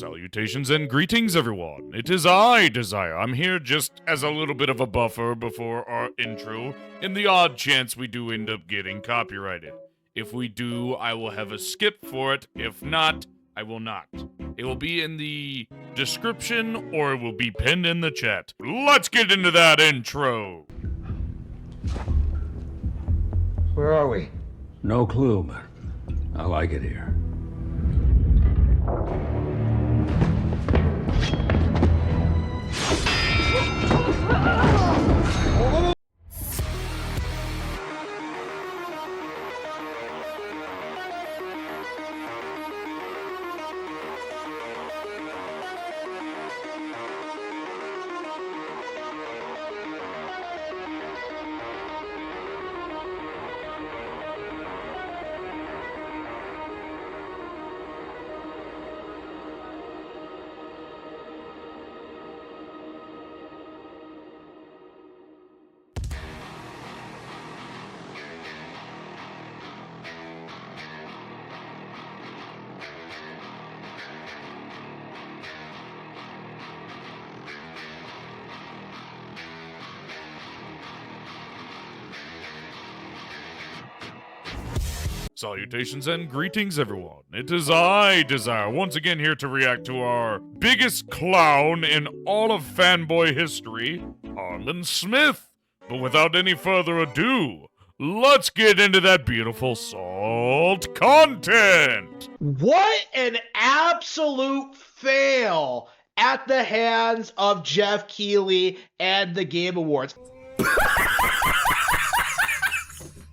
Salutations and greetings, everyone. It is I, Dezire. I'm here just as a little bit of a buffer before our intro, in the odd chance we do end up getting copyrighted. If we do, I will have a skip for it. If not, I will not. It will be in the description, or it will be pinned in the chat. Let's get into that intro. Where are we? No clue, but I like it here. Salutations and greetings, everyone. It is I, Dezire, once again here to react to our biggest clown in all of fanboy history, Harmon Smith. But without any further ado, let's get into that beautiful salt content. What an absolute fail at the hands of Jeff Keighley and the Game Awards.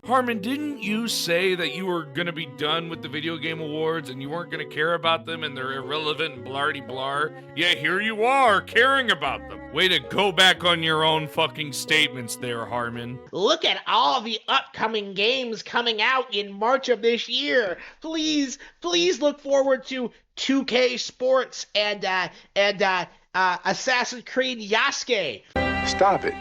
Harmon, didn't you say that you were gonna be done with the Video Game Awards and you weren't gonna care about them and they're irrelevant and blardy-blar? Yeah, here you are, caring about them. Way to go back on your own fucking statements there, Harmon. Look at all the upcoming games coming out in March of this year. Please look forward to 2K Sports and Assassin's Creed Yasuke. Stop it.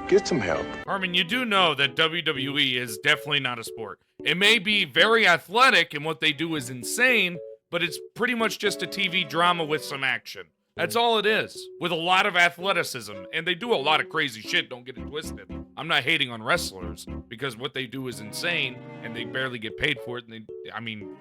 Get some help. Harmon, you do know that WWE is definitely not a sport. It may be very athletic and what they do is insane, but it's pretty much just a TV drama with some action. That's all it is, with a lot of athleticism, and they do a lot of crazy shit, don't get it twisted. I'm not hating on wrestlers, because what they do is insane, and they barely get paid for it, and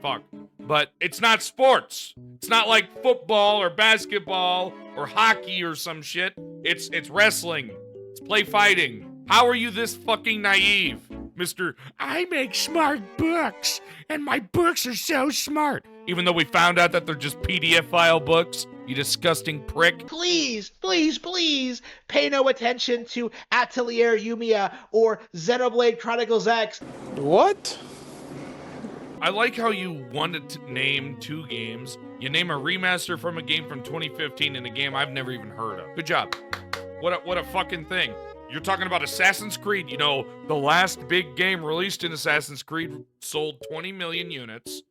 fuck. But it's not sports. It's not like football or basketball or hockey or some shit. It's wrestling. It's play fighting. How are you this fucking naive, Mr. I make smart books, and my books are so smart. Even though we found out that they're just PDF file books, you disgusting prick. Please pay no attention to Atelier Yumiya or Xenoblade Chronicles X. What? I like how you wanted to name two games. You name a remaster from a game from 2015 and a game I've never even heard of. Good job. What a fucking thing. You're talking about Assassin's Creed. You know, the last big game released in Assassin's Creed sold 20 million units.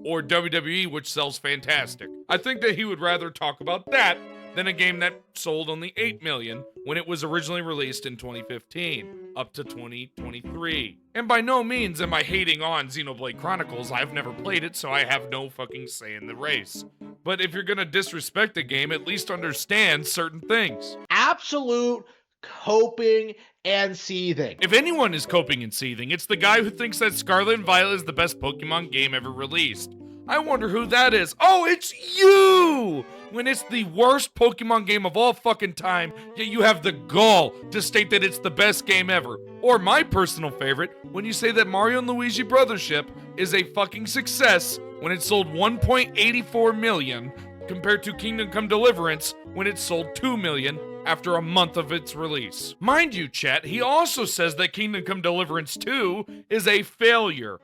Or WWE, which sells fantastic. I think that he would rather talk about that than a game that sold only 8 million when it was originally released in 2015, up to 2023. And by no means am I hating on Xenoblade Chronicles. I've never played it, so I have no fucking say in the race. But if you're gonna disrespect the game, at least understand certain things. Absolute coping and seething. If anyone is coping and seething, it's the guy who thinks that Scarlet and Violet is the best Pokemon game ever released. I wonder who that is. Oh, it's you! When it's the worst Pokemon game of all fucking time, yet you have the gall to state that it's the best game ever. Or my personal favorite, when you say that Mario & Luigi Brothership is a fucking success when it sold 1.84 million compared to Kingdom Come Deliverance when it sold 2 million after a month of its release. Mind you, chat, he also says that Kingdom Come Deliverance 2 is a failure.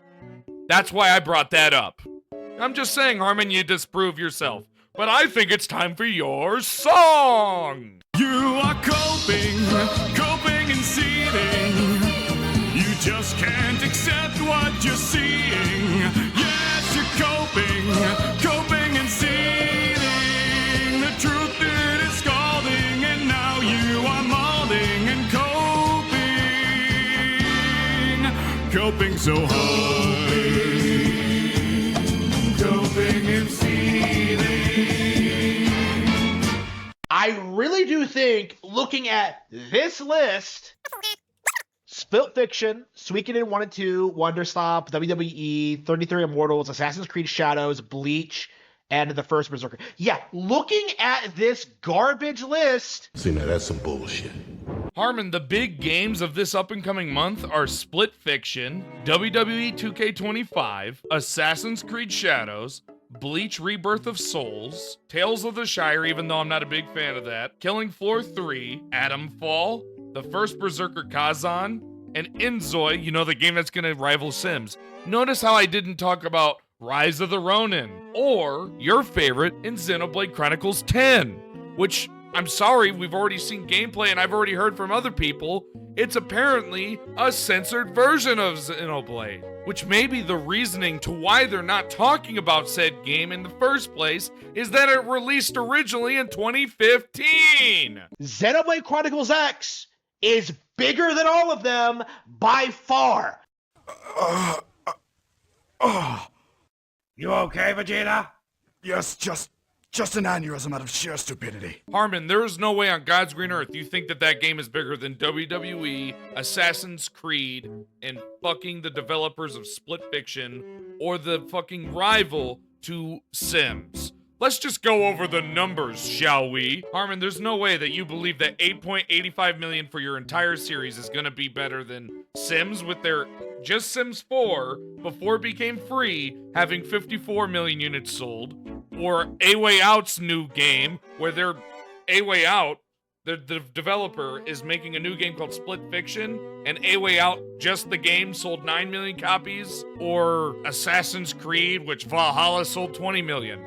That's why I brought that up. I'm just saying, Harmon, you disprove yourself. But I think it's time for your song! You are coping and seething. You just can't accept what you're seeing. Yes, you're coping and seething. The truth it is scalding, and now you are molding and coping so hard. Coping and seething. really do think, looking at this list, Split Fiction, Suikoden 1 and 2, Wonder Stop, WWE, 33 Immortals, Assassin's Creed Shadows, Bleach, and the first Berserker. Yeah, looking at this garbage list. See, now that's some bullshit. Harmon, the big games of this up-and-coming month are Split Fiction, WWE 2K25, Assassin's Creed Shadows, Bleach Rebirth of Souls, Tales of the Shire, even though I'm not a big fan of that, Killing Floor 3, Atomfall, the first Berserker Kazan, and Inzoi, you know, the game that's gonna rival Sims. Notice how I didn't talk about Rise of the Ronin, or your favorite in Xenoblade Chronicles 10, which, I'm sorry, we've already seen gameplay and I've already heard from other people, it's apparently a censored version of Xenoblade, which may be the reasoning to why they're not talking about said game in the first place, is that it released originally in 2015! Xenoblade Chronicles X is bigger than all of them by far. You okay, Vegeta? Yes, just an aneurysm out of sheer stupidity. Harmon, there is no way on God's green earth you think that that game is bigger than WWE, Assassin's Creed, and fucking the developers of Split Fiction, or the fucking rival to Sims. Let's just go over the numbers, shall we? Harmon, there's no way that you believe that 8.85 million for your entire series is gonna be better than Sims with their just Sims 4, before it became free, having 54 million units sold, or A Way Out's new game, where they're A Way Out, the developer is making a new game called Split Fiction, and A Way Out, just the game, sold 9 million copies, or Assassin's Creed, which Valhalla sold 20 million.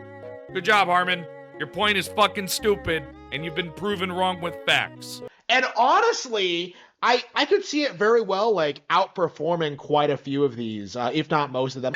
Good job, Harmon. Your point is fucking stupid, and you've been proven wrong with facts. And honestly, I could see it very well, like, outperforming quite a few of these, if not most of them.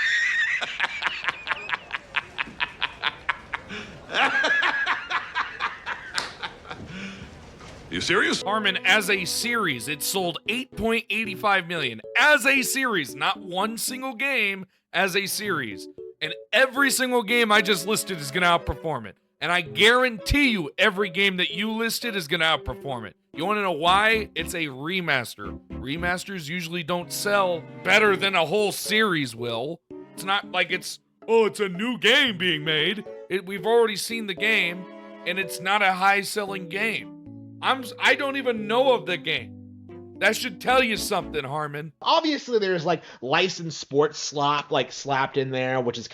You serious? Harmon, as a series, it sold 8.85 million. As a series, not one single game, as a series. And every single game I just listed is going to outperform it. And I guarantee you every game that you listed is going to outperform it. You want to know why? It's a remaster. Remasters usually don't sell better than a whole series will. It's not like it's a new game being made. We've already seen the game, and it's not a high-selling game. I don't even know of the game. That should tell you something, Harmon. Obviously, there's like licensed sports slop like slapped in there, which is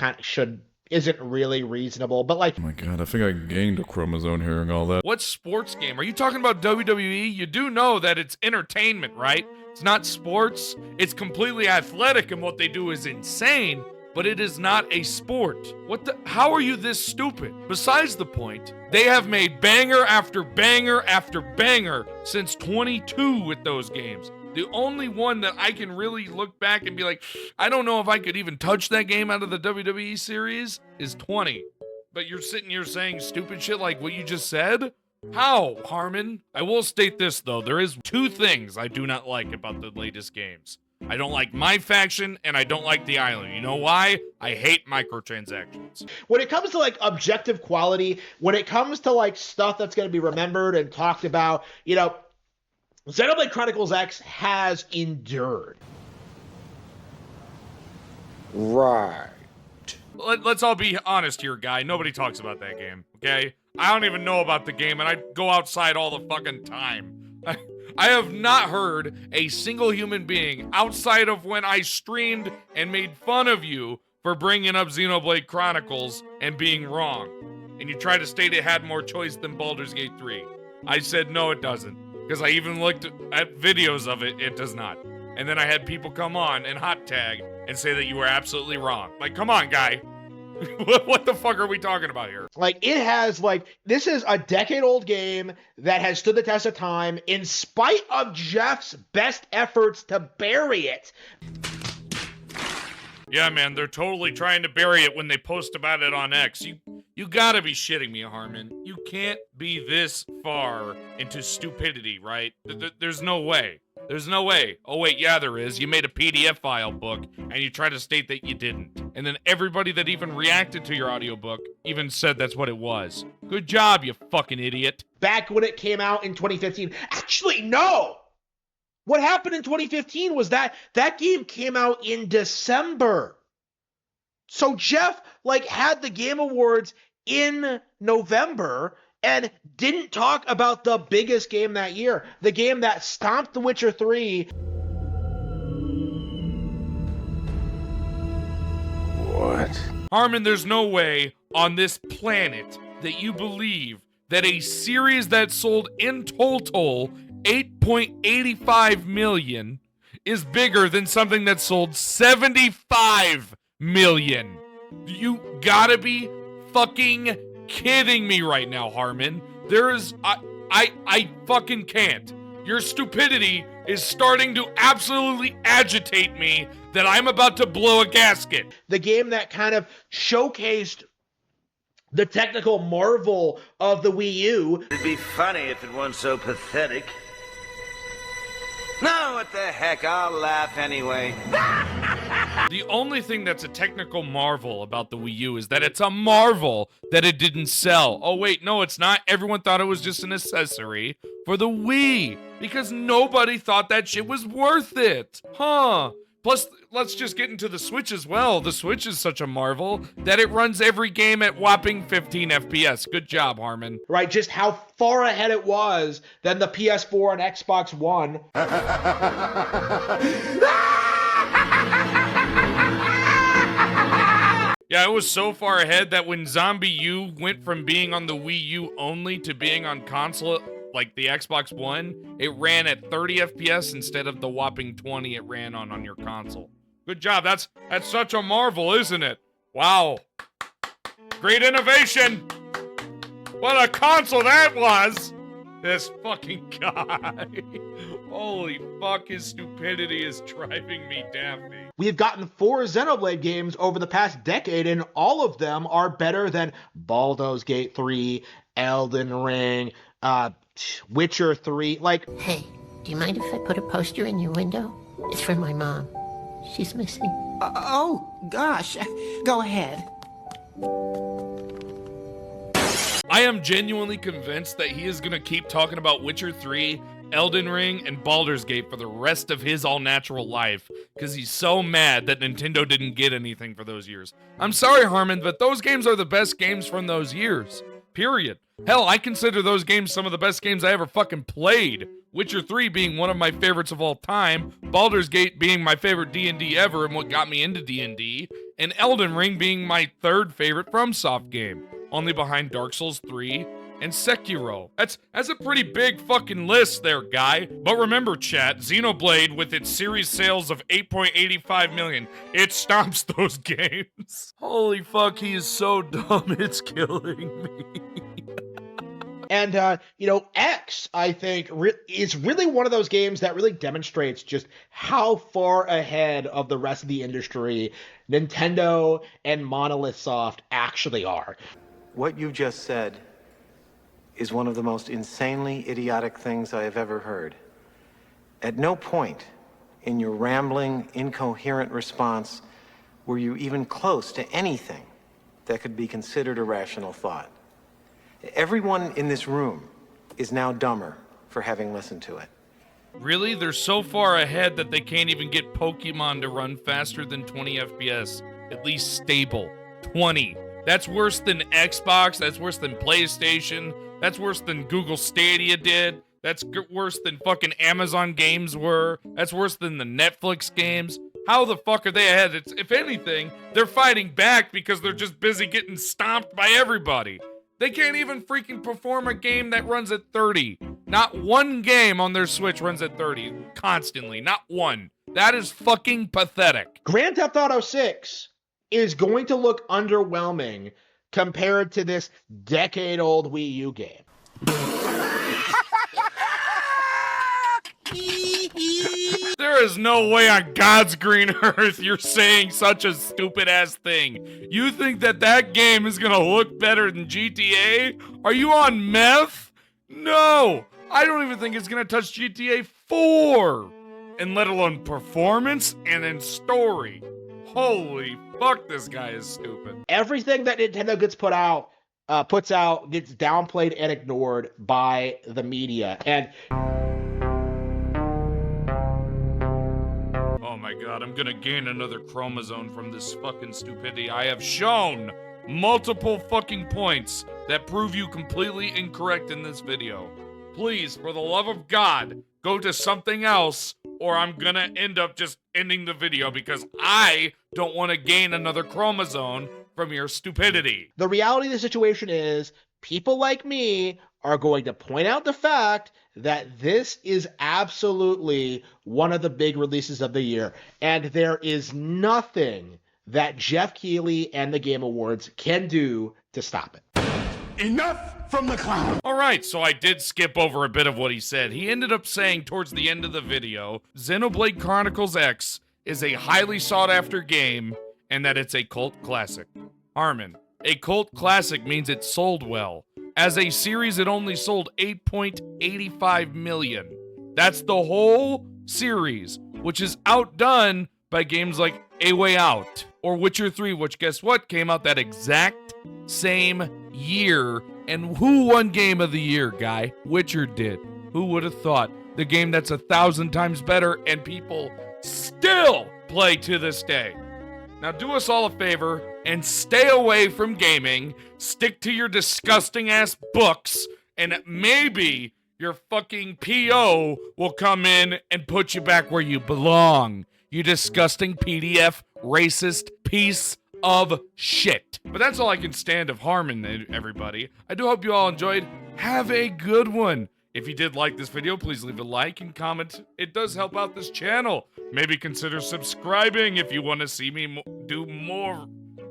isn't really reasonable. But like, Oh my god, I think I gained a chromosome hearing all that. What sports game? Are you talking about WWE? You do know that it's entertainment, right? It's not sports. It's completely athletic, and what they do is insane, but it is not a sport. How are you this stupid? Besides the point, they have made banger after banger after banger since 22 with those games. The only one that I can really look back and be like, I don't know if I could even touch that game out of the WWE series is 20. But you're sitting here saying stupid shit like what you just said? How, Harmon? I will state this, though. There is two things I do not like about the latest games. I don't like my faction, and I don't like the island. You know why? I hate microtransactions. when it comes to like objective quality, when it comes to like stuff that's going to be remembered and talked about, you know, Xenoblade Chronicles X has endured. Right. Let's all be honest here, guy. Nobody talks about that game, okay? I don't even know about the game, and I go outside all the fucking time. I have not heard a single human being outside of when I streamed and made fun of you for bringing up Xenoblade Chronicles and being wrong. And you tried to state it had more choice than Baldur's Gate 3. I said no, it doesn't. Because I even looked at videos of it, it does not. And then I had people come on and hot tag and say that you were absolutely wrong. Like, come on, guy. What the fuck are we talking about here? Like, it has, like, this is a decade-old game that has stood the test of time in spite of Jeff's best efforts to bury it. Yeah, man, they're totally trying to bury it when they post about it on X. You gotta be shitting me, Harmon. You can't be this far into stupidity, right? There's no way. There's no way. Oh wait, yeah there is. You made a PDF file book and you try to state that you didn't. And then everybody that even reacted to your audiobook even said that's what it was. Good job, you fucking idiot. Back when it came out in 2015. Actually, no! What happened in 2015 was that game came out in December. So Jeff, had the Game Awards in November and didn't talk about the biggest game that year, the game that stomped The Witcher 3. What? Harmon, there's no way on this planet that you believe that a series that sold in total 8.85 million is bigger than something that sold 75 million. You gotta be fucking kidding me right now, Harmon. I fucking can't. Your stupidity is starting to absolutely agitate me that I'm about to blow a gasket. The game that kind of showcased the technical marvel of the Wii U. It'd be funny if it weren't so pathetic. No, what the heck, I'll laugh anyway. The only thing that's a technical marvel about the Wii U is that it's a marvel that it didn't sell. Oh wait, no it's not. Everyone thought it was just an accessory for the Wii because nobody thought that shit was worth it. Huh. Plus, let's just get into the Switch as well. The Switch is such a marvel that it runs every game at whopping 15 FPS. Good job, Harmon. Right, just how far ahead it was than the PS4 and Xbox One. Yeah, it was so far ahead that when Zombie U went from being on the Wii U only to being on console like the Xbox One, it ran at 30 FPS instead of the whopping 20 it ran on your console. Good job. That's such a marvel, isn't it? Wow. Great innovation. What a console that was. This fucking guy. Holy fuck, his stupidity is driving me daffy. We've gotten 4 Xenoblade games over the past decade, and all of them are better than Baldur's Gate 3, Elden Ring, Witcher 3. Hey, do you mind if I put a poster in your window? It's for my mom. She's missing. Oh, gosh. Go ahead. I am genuinely convinced that he is going to keep talking about Witcher 3, Elden Ring, and Baldur's Gate for the rest of his all-natural life, because he's so mad that Nintendo didn't get anything for those years. I'm sorry, Harmon, but those games are the best games from those years. Period. Hell, I consider those games some of the best games I ever fucking played. Witcher 3 being one of my favorites of all time, Baldur's Gate being my favorite D&D ever and what got me into D&D, and Elden Ring being my 3rd favorite FromSoft game, only behind Dark Souls 3 and Sekiro. That's a pretty big fucking list there, guy. But remember, chat, Xenoblade with its series sales of 8.85 million, it stomps those games. Holy fuck, he is so dumb, it's killing me. And, X, I think, is really one of those games that really demonstrates just how far ahead of the rest of the industry Nintendo and Monolith Soft actually are. What you just said is one of the most insanely idiotic things I have ever heard. At no point in your rambling, incoherent response were you even close to anything that could be considered a rational thought. Everyone in this room is now dumber for having listened to it. Really? They're so far ahead that they can't even get Pokemon to run faster than 20 FPS. At least stable. 20. That's worse than Xbox. That's worse than PlayStation. That's worse than Google Stadia did. That's worse than fucking Amazon games were. That's worse than the Netflix games. How the fuck are they ahead? If anything, they're fighting back because they're just busy getting stomped by everybody. They can't even freaking perform a game that runs at 30. Not one game on their Switch runs at 30 constantly. Not one. That is fucking pathetic. Grand Theft Auto 6 is going to look underwhelming compared to this decade-old Wii U game. There is no way on God's green earth you're saying such a stupid-ass thing. You think that game is gonna look better than GTA? Are you on meth? No! I don't even think it's gonna touch GTA 4, and let alone performance and then story. Holy fuck, this guy is stupid. Everything that Nintendo puts out gets downplayed and ignored by the media. And oh my god, I'm gonna gain another chromosome from this fucking stupidity. I have shown multiple fucking points that prove you completely incorrect in this video. Please, for the love of God, go to something else, or I'm gonna end up just ending the video because I don't want to gain another chromosome from your stupidity. the reality of the situation is, people like me are going to point out the fact that this is absolutely one of the big releases of the year, and there is nothing that Jeff Keighley and the Game Awards can do to stop it. Enough from the clown. All right, so I did skip over a bit of what he said. He ended up saying towards the end of the video, Xenoblade Chronicles X is a highly sought after game and that it's a cult classic. Harmon, a cult classic means it sold well. As a series, it only sold 8.85 million. That's the whole series, which is outdone by games like A Way Out or Witcher 3, which guess what? Came out that exact same year. And who won Game of the Year, guy? Witcher did. Who would have thought? The game that's 1,000 times better and people still play to this day. Now do us all a favor and stay away from gaming, stick to your disgusting ass books, and maybe your fucking PO will come in and put you back where you belong. You disgusting PDF racist piece of shit. But that's all I can stand of Harmon, everybody. I do hope you all enjoyed. Have a good one. If you did like this video, please leave a like and comment. It does help out this channel. Maybe consider subscribing if you want to see me do more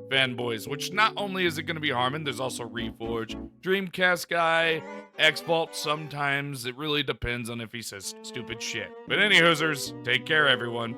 fanboys, which not only is it going to be Harmon, there's also Reforge, Dreamcast Guy, X-Vault sometimes. It really depends on if he says stupid shit. But any hoosers, take care, everyone.